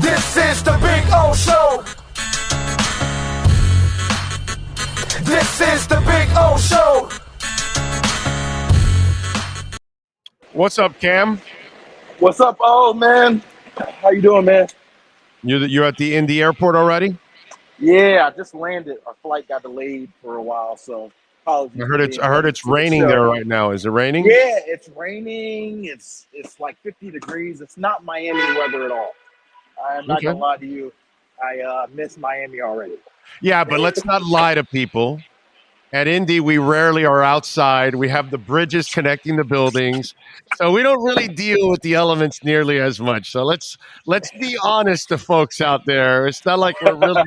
This is the Big O Show. This is the Big O Show. What's up, Cam? What's up, man? How you doing, man? You're at the Indy airport already? Yeah, I just landed. Our flight got delayed for a while, so apologies. I heard it's raining there right now. Is it raining? Yeah, it's raining. It's like 50 degrees. It's not Miami weather at all. I'm not gonna lie to you. I miss Miami already. Yeah, but let's not lie to people. At Indy, we rarely are outside. We have the bridges connecting the buildings, so we don't really deal with the elements nearly as much. So let's be honest to folks out there. It's not like we're really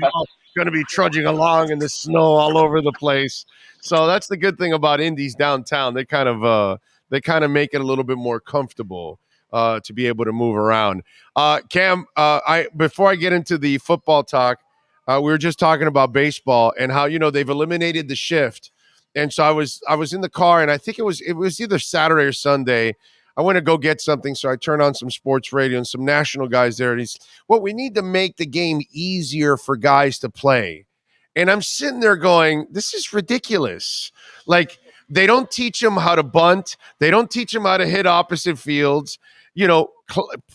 going to be trudging along in the snow all over the place. So that's the good thing about Indy's downtown. They kind of make it a little bit more comfortable to be able to move around. Cam, before I get into the football talk. We were just talking about baseball and how, they've eliminated the shift. And so I was in the car, and I think it was either Saturday or Sunday. I went to go get something, so I turned on some sports radio and some national guys there. And we need to make the game easier for guys to play. And I'm sitting there going, this is ridiculous. Like, they don't teach them how to bunt. They don't teach them how to hit opposite fields.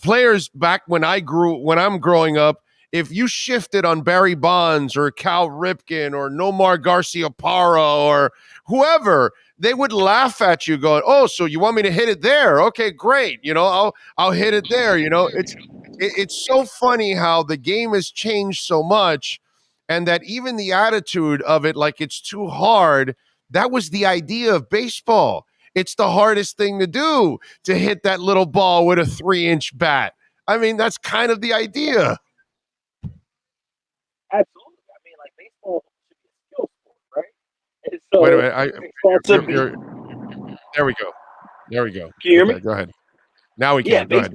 Players back when I'm growing up, if you shifted on Barry Bonds or Cal Ripken or Nomar Garciaparra or whoever, they would laugh at you going, "Oh, so you want me to hit it there? Okay, great. I'll hit it there." It's so funny how the game has changed so much, and that even the attitude of it, like it's too hard. That was the idea of baseball. It's the hardest thing to do, to hit that little ball with a 3-inch bat. I mean, that's kind of the idea. Absolutely. I mean, like, baseball should be a skill sport, right? And so, wait a minute. There we go. Can you hear me? Go ahead. Now we can. Yeah, Go ahead.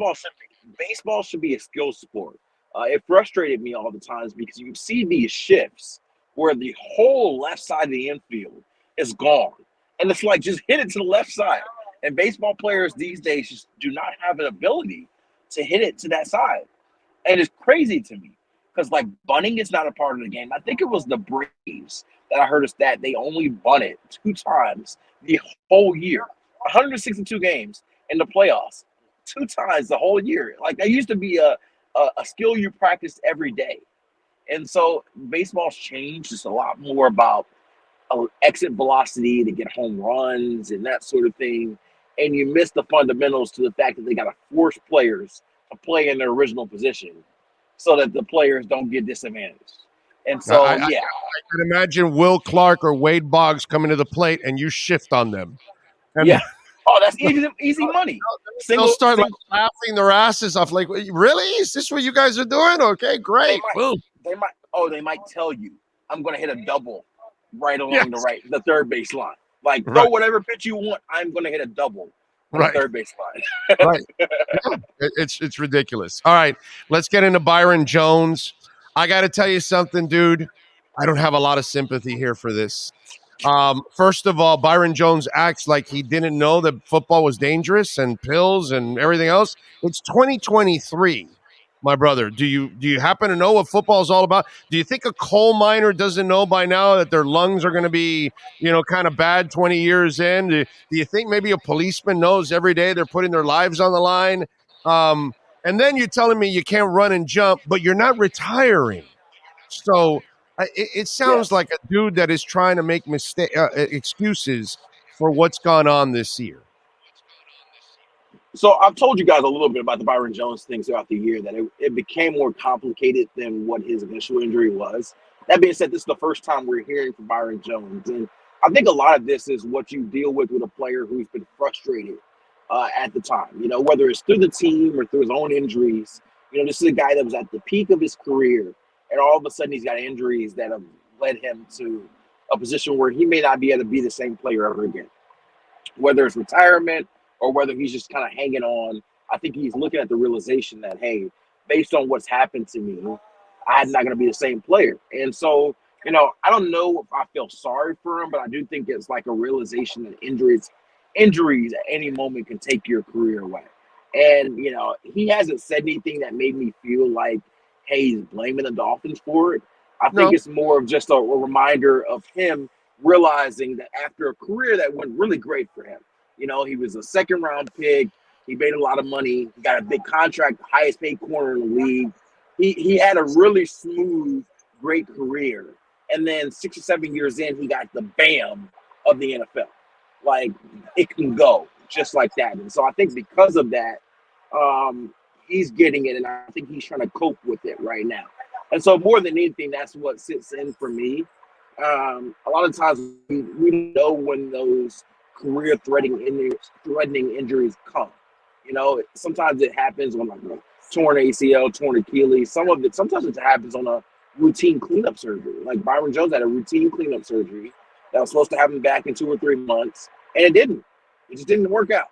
baseball should be a skill sport. It frustrated me all the times because you see these shifts where the whole left side of the infield is gone. And it's like, just hit it to the left side. And baseball players these days just do not have an ability to hit it to that side. And it's crazy to me. Because, like, bunting is not a part of the game. I think it was the Braves that I heard us that they only bunted 2 times the whole year. 162 games in the playoffs, 2 times the whole year. Like, that used to be a skill you practiced every day. And so baseball's changed. It's a lot more about exit velocity to get home runs and that sort of thing. And you miss the fundamentals to the fact that they got to force players to play in their original position, so that the players don't get disadvantaged. And so, I can imagine Will Clark or Wade Boggs coming to the plate and you shift on them. And that's easy money. They'll start laughing their asses off. Like, really? Is this what you guys are doing? Okay, great. They might tell you, I'm going to hit a double right along the third base line. Like, throw whatever pitch you want. I'm going to hit a double. Third base line. Right. Yeah, it's ridiculous. All right, let's get into Byron Jones. I got to tell you something, dude. I don't have a lot of sympathy here for this. First of all, Byron Jones acts like he didn't know that football was dangerous and pills and everything else. It's 2023. My brother, do you happen to know what football is all about? Do you think a coal miner doesn't know by now that their lungs are going to be, kind of bad 20 years in? Do you think maybe a policeman knows every day they're putting their lives on the line? And then you're telling me you can't run and jump, but you're not retiring. So it sounds like a dude that is trying to make excuses for what's gone on this year. So I've told you guys a little bit about the Byron Jones thing throughout the year, that it became more complicated than what his initial injury was. That being said, this is the first time we're hearing from Byron Jones. And I think a lot of this is what you deal with a player who's been frustrated at the time, whether it's through the team or through his own injuries. This is a guy that was at the peak of his career, and all of a sudden he's got injuries that have led him to a position where he may not be able to be the same player ever again. Whether it's retirement or whether he's just kind of hanging on, I think he's looking at the realization that, hey, based on what's happened to me, I'm not going to be the same player. And so, I don't know if I feel sorry for him, but I do think it's like a realization that injuries at any moment can take your career away. And, he hasn't said anything that made me feel like, hey, he's blaming the Dolphins for it. I think No, it's more of just a reminder of him realizing that after a career that went really great for him, he was a second round pick. He made a lot of money. He got a big contract, the highest paid corner in the league. He had a really smooth, great career. And then 6 or 7 years in, he got the bam of the NFL. Like, it can go just like that. And so I think because of that, he's getting it, and I think he's trying to cope with it right now. And so more than anything, that's what sits in for me. A lot of times we know when those career-threatening injuries come. Sometimes it happens on like a torn ACL, torn Achilles. Sometimes it happens on a routine cleanup surgery. Like Byron Jones had a routine cleanup surgery that was supposed to have him back in 2 or 3 months, and it didn't. It just didn't work out.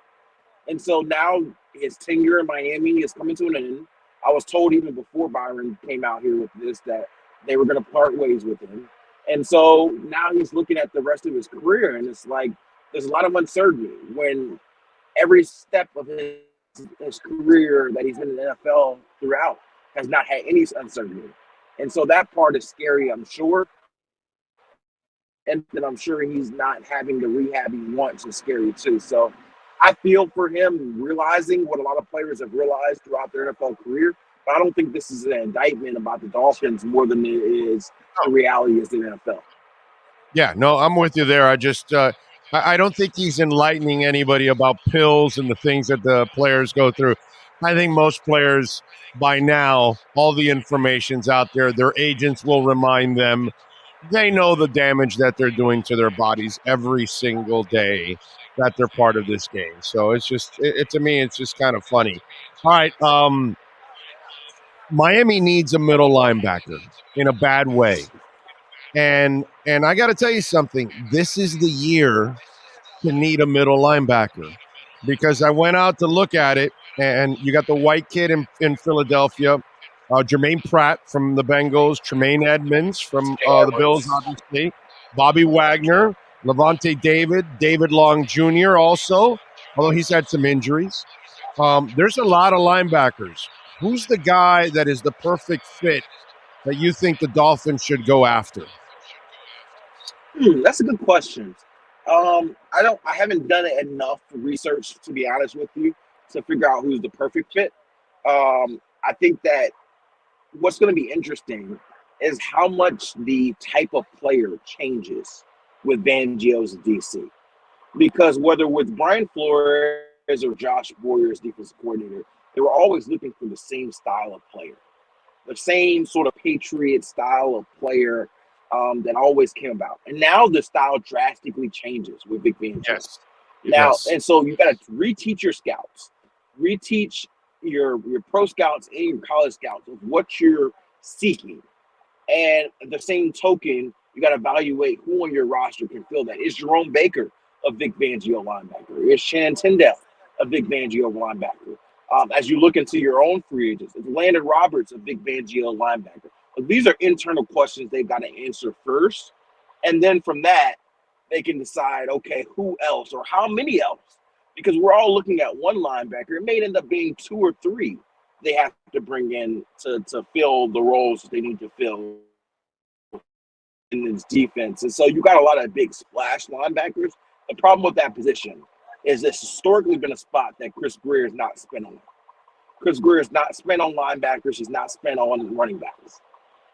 And so now his tenure in Miami is coming to an end. I was told even before Byron came out here with this that they were going to part ways with him. And so now he's looking at the rest of his career, and it's like there's a lot of uncertainty when every step of his career that he's been in the NFL throughout has not had any uncertainty. And so that part is scary, I'm sure. And then I'm sure he's not having the rehab he wants is scary too. So I feel for him realizing what a lot of players have realized throughout their NFL career. But I don't think this is an indictment about the Dolphins more than it is the reality is the NFL. yeah, no, I'm with you there. I don't think he's enlightening anybody about pills and the things that the players go through. I think most players by now, all the information's out there. Their agents will remind them. They know the damage that they're doing to their bodies every single day that they're part of this game. So it's just, to me, it's just kind of funny. All right, Miami needs a middle linebacker in a bad way. And I got to tell you something. This is the year to need a middle linebacker because I went out to look at it, and you got the white kid in Philadelphia, Jermaine Pratt from the Bengals, Tremaine Edmonds from the Bills, obviously, Bobby Wagner, Levante David Long Jr. also, although he's had some injuries. There's a lot of linebackers. Who's the guy that is the perfect fit that you think the Dolphins should go after? That's a good question. I haven't done enough research, to be honest with you, to figure out who's the perfect fit. I think that what's going to be interesting is how much the type of player changes with Fangio's DC. Because whether with Brian Flores or Josh Boyer as defensive coordinator, they were always looking for the same style of player, the same sort of Patriot style of player that always came about. And now the style drastically changes with Vic Fangio. Yes. Now, Yes. and so you got to reteach your scouts, reteach your pro scouts and your college scouts of what you're seeking. And at the same token, you got to evaluate who on your roster can fill that. Is Jerome Baker a Vic Fangio linebacker? Is Shannon Tyndall a Vic Fangio linebacker? As you look into your own free agents, is Landon Roberts a Vic Fangio linebacker? But these are internal questions they've got to answer first. And then from that, they can decide, okay, who else or how many else? Because we're all looking at one linebacker. It may end up being 2 or 3 they have to bring in to fill the roles that they need to fill in this defense. And so you got a lot of big splash linebackers. The problem with that position is it's historically been a spot that Chris Greer has not spent on. Chris Greer has not spent on linebackers. He's not spent on running backs.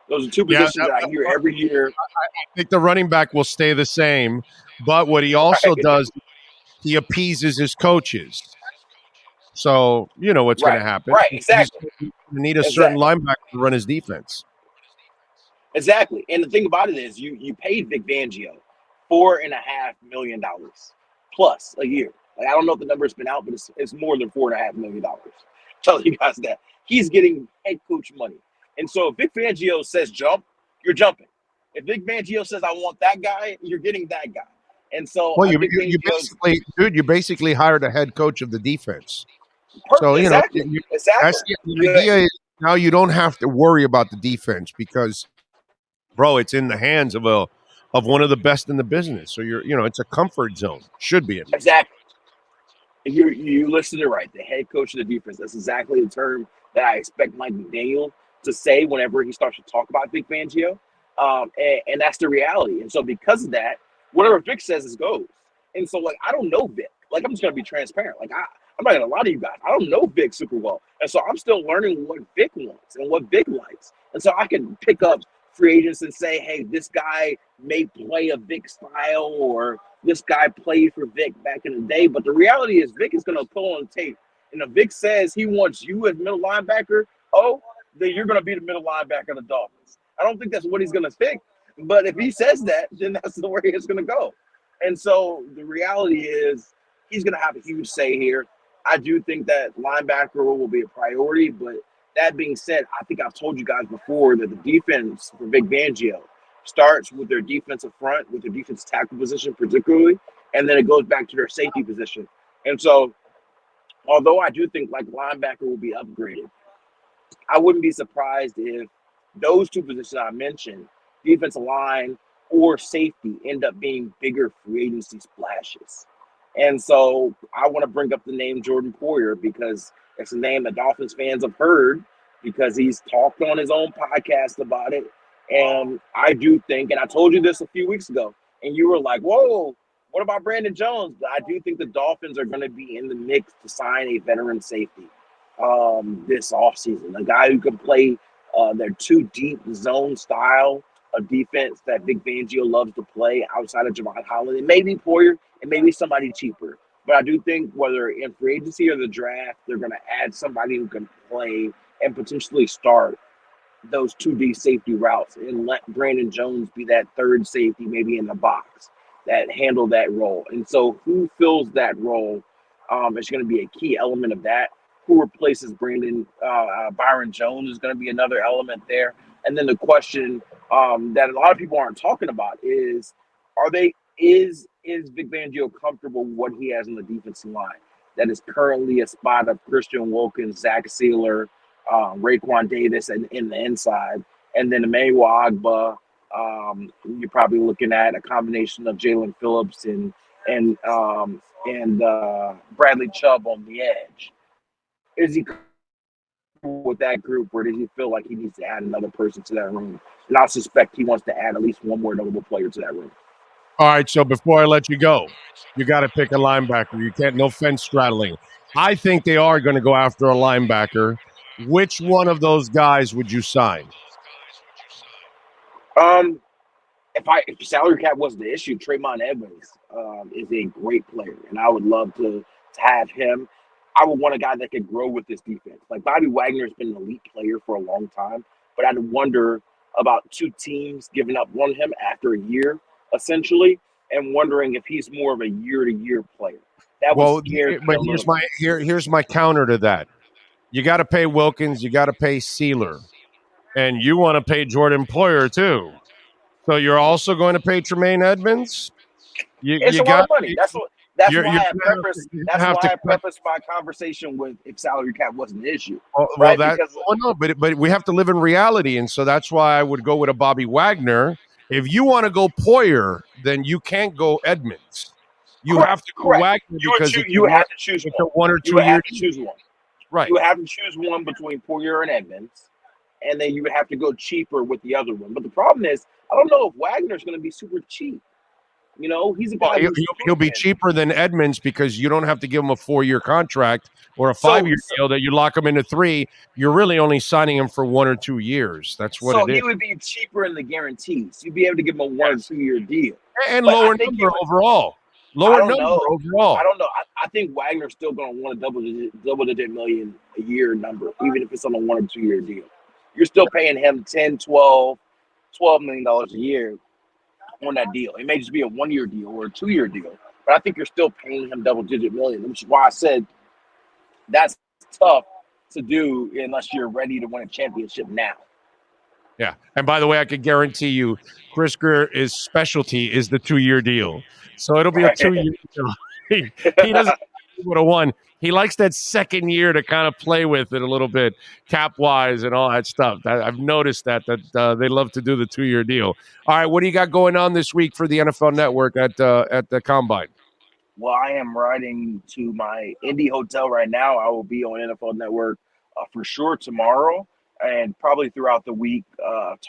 Those are two positions that I hear every year. I think the running back will stay the same, but what he also does, he appeases his coaches. So you know what's going to happen. Right, exactly. He's going to need a certain linebacker to run his defense. Exactly. And the thing about it is you paid Vic Fangio $4.5 million plus a year. Like, I don't know if the number's been out, but it's more than $4.5 million. Telling you guys that. He's getting head coach money. And so if Vic Fangio says jump, you're jumping. If Vic Fangio says I want that guy, you're getting that guy. And so well, you basically hired a head coach of the defense. So exactly. That's the idea. Is now you don't have to worry about the defense because, bro, it's in the hands of one of the best in the business. So it's a comfort zone. Should be exactly. You listened to it right. The head coach of the defense. That's exactly the term that I expect Mike McDaniel to say whenever he starts to talk about Vic Fangio. And that's the reality. And so because of that, whatever Vic says is goes. And so like I don't know Vic. Like I'm just gonna be transparent. Like I'm not gonna lie to you guys. I don't know Vic super well. And so I'm still learning what Vic wants and what Vic likes. And so I can pick up free agents and say, hey, this guy may play a Vic style or this guy played for Vic back in the day. But the reality is Vic is gonna pull on tape. And if Vic says he wants you as middle linebacker, then you're gonna be the middle linebacker of the Dolphins. I don't think that's what he's gonna pick. But if he says that, then that's the way it's gonna go. And so the reality is he's going to have a huge say here. I do think that linebacker will be a priority. But that being said, I think I've told you guys before that the defense for Vic Fangio starts with their defensive front, with their defensive tackle position particularly, and then it goes back to their safety position. And so although I do think like linebacker will be upgraded, I wouldn't be surprised if those two positions I mentioned, defensive line or safety, end up being bigger free agency splashes. And so I want to bring up the name Jordan Poyer because it's a name that Dolphins fans have heard because he's talked on his own podcast about it. And I do think, and I told you this a few weeks ago, and you were like, whoa, what about Brandon Jones? But I do think the Dolphins are going to be in the mix to sign a veteran safety this offseason, a guy who can play their two deep zone style of defense that Vic Fangio loves to play outside of Javon Holland. It may be Poyer, it may be somebody cheaper. But I do think whether in free agency or the draft, they're going to add somebody who can play and potentially start those 2D safety routes and let Brandon Jones be that third safety, maybe in the box, that handle that role. And so who fills that role is going to be a key element of that. Who replaces Byron Jones is going to be another element there. And then the question that a lot of people aren't talking about is Vic Fangio comfortable with what he has on the defensive line? That is currently a spot of Christian Wilkins, Zach Sealer, Raekwon Davis in the inside, and then Emmanuel Agba. You're probably looking at a combination of Jalen Phillips and Bradley Chubb on the edge. Is he with that group, or does he feel like he needs to add another person to that room? And I suspect he wants to add at least one more notable player to that room. All right, so before I let you go, you got to pick a linebacker. You can't, no fence straddling. I think they are going to go after a linebacker. Which one of those guys would you sign? If salary cap wasn't the issue, Trayvon Edmonds is a great player, and I would love to have him. I would want a guy that could grow with this defense. Like Bobby Wagner's been an elite player for a long time, but I'd wonder about two teams giving up on him after a year, essentially, and wondering if he's more of a year-to-year player. That would scare me but a little bit. here's my counter to that. You got to pay Wilkins, you got to pay Sealer, and you want to pay Jordan Poyer too. So you're also going to pay Tremaine Edmonds. It's a lot of money. That's you're why I gonna prefaced. you're That's gonna have why to I cut. prefaced my conversation with if salary cap wasn't an issue, Well, right? Because no, but we have to live in reality, and so that's why I would go with a Bobby Wagner. If you want to go Poyer, then you can't go Edmonds. You have to go correct. Wagner because You would have to choose it's a one. 1 or You 2 would year have to deal. choose one. Right. You would have to choose one between Poyer and Edmonds, and then you would have to go cheaper with the other one. But the problem is, I don't know if Wagner's going to be super cheap. You know, he's a Well, guy who's he'll be proven. cheaper than Edmonds because you don't have to give him a 4-year contract or a 5-year deal that you lock him into 3. You're really only signing him for 1 or 2 years. That's what So it is. he would be cheaper in the guarantees. You'd be able to give him a 1 or Yes. 2 year deal. And But I lower think number overall. Lower don't number know. overall. I don't know. I think Wagner's still going to want a double digit million a year number, even if it's on a 1 or 2 year deal. You're still paying him 10, 12, $12 million a year on that deal. It may just be a 1 year deal or a 2 year deal, but I think you're still paying him double digit million, which is why I said that's tough to do unless you're ready to win a championship now. Yeah. And by the way, I can guarantee you, Chris Greer's specialty is the 2-year deal. So it'll be a 2-year deal. He doesn't would have won. He likes that second year to kind of play with it a little bit, cap wise and all that stuff. I've noticed that they love to do the 2-year deal. All right, what do you got going on this week for the NFL Network at the Combine? Well, I am riding to my Indy hotel right now. I will be on NFL Network for sure tomorrow and probably throughout the week,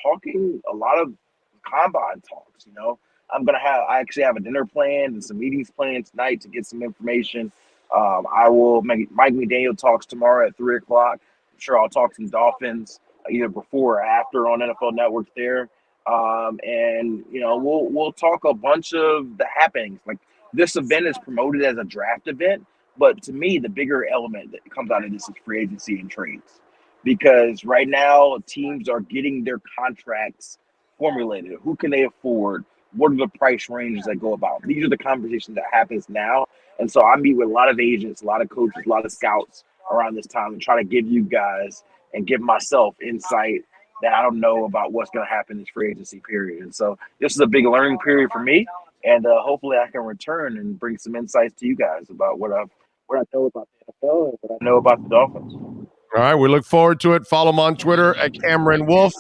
talking a lot of combine talks. I actually have a dinner planned and some meetings planned tonight to get some information. I will make Mike McDaniel talks tomorrow at 3 o'clock. I'm sure I'll talk some Dolphins either before or after on NFL Network there. And we'll talk a bunch of the happenings. Like, this event is promoted as a draft event, but to me, the bigger element that comes out of this is free agency and trades, because right now teams are getting their contracts formulated. Who can they afford? What are the price ranges that go about? These are the conversations that happens now. And so I meet with a lot of agents, a lot of coaches, a lot of scouts around this time and try to give you guys and give myself insight that I don't know about what's going to happen this free agency period. And so this is a big learning period for me. And hopefully I can return and bring some insights to you guys about what I know about the NFL and what I know about the Dolphins. All right, we look forward to it. Follow him on Twitter at Cameron Wolfe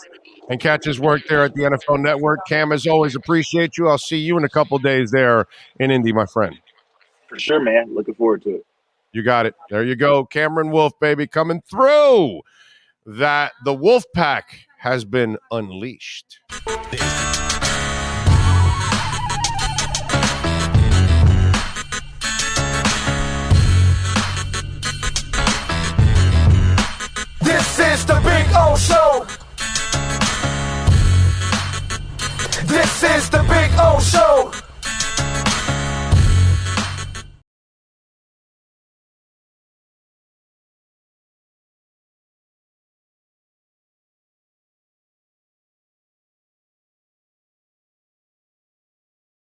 and catch his work there at the NFL Network. Cam, as always, appreciate you. I'll see you in a couple days there in Indy, my friend. For sure, man. Looking forward to it. You got it. There you go. Cameron Wolfe, baby, coming through. That the Wolf Pack has been unleashed. This is the Big O Show. This is the Big O Show.